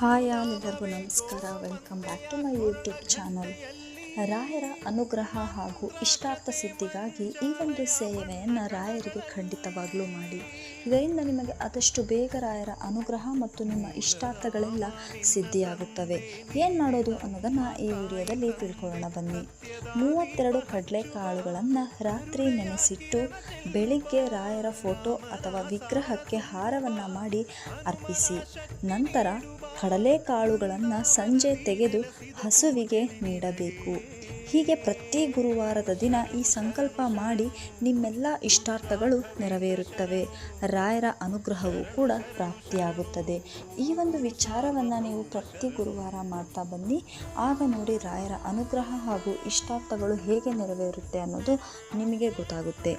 Hi all, ಎಲ್ಲರಿಗೂ ನಮಸ್ಕಾರ. Welcome back to my YouTube channel. ರಾಯರ ಅನುಗ್ರಹ ಹಾಗೂ ಇಷ್ಟಾರ್ಥ ಸಿದ್ಧಿಗಾಗಿ ಈ ಒಂದು ಸೇವೆಯನ್ನು ರಾಯರಿಗೆ ಖಂಡಿತವಾಗಲೂ ಮಾಡಿ. ಇದರಿಂದ ನಿಮಗೆ ಆದಷ್ಟು ಬೇಗ ರಾಯರ ಅನುಗ್ರಹ ಮತ್ತು ನಿಮ್ಮ ಇಷ್ಟಾರ್ಥಗಳೆಲ್ಲ ಸಿದ್ಧಿಯಾಗುತ್ತವೆ. ಏನು ಮಾಡೋದು ಅನ್ನೋದನ್ನು ಈ ವಿಡಿಯೋದಲ್ಲಿ ತಿಳ್ಕೊಳ್ಳೋಣ ಬನ್ನಿ. 32 ಕಡಲೆಕಾಳುಗಳನ್ನು ರಾತ್ರಿ ನೆನೆಸಿಟ್ಟು ಬೆಳಿಗ್ಗೆ ರಾಯರ ಫೋಟೋ ಅಥವಾ ವಿಗ್ರಹಕ್ಕೆ ಹಾರವನ್ನು ಮಾಡಿ ಅರ್ಪಿಸಿ. ನಂತರ ಕಡಲೆಕಾಳುಗಳನ್ನು ಸಂಜೆ ತೆಗೆದು ಹಸುವಿಗೆ ನೀಡಬೇಕು. ಹೀಗೆ ಪ್ರತಿ ಗುರುವಾರದ ದಿನ ಈ ಸಂಕಲ್ಪ ಮಾಡಿ ನಿಮ್ಮೆಲ್ಲ ಇಷ್ಟಾರ್ಥಗಳು ನೆರವೇರುತ್ತವೆ. ರಾಯರ ಅನುಗ್ರಹವೂ ಕೂಡ ಪ್ರಾಪ್ತಿಯಾಗುತ್ತದೆ. ಈ ಒಂದು ವಿಚಾರವನ್ನು ನೀವು ಪ್ರತಿ ಗುರುವಾರ ಮಾಡ್ತಾ ಬನ್ನಿ. ಆಗ ನೋಡಿ ರಾಯರ ಅನುಗ್ರಹ ಹಾಗೂ ಇಷ್ಟಾರ್ಥಗಳು ಹೇಗೆ ನೆರವೇರುತ್ತೆ ಅನ್ನೋದು ನಿಮಗೆ ಗೊತ್ತಾಗುತ್ತೆ.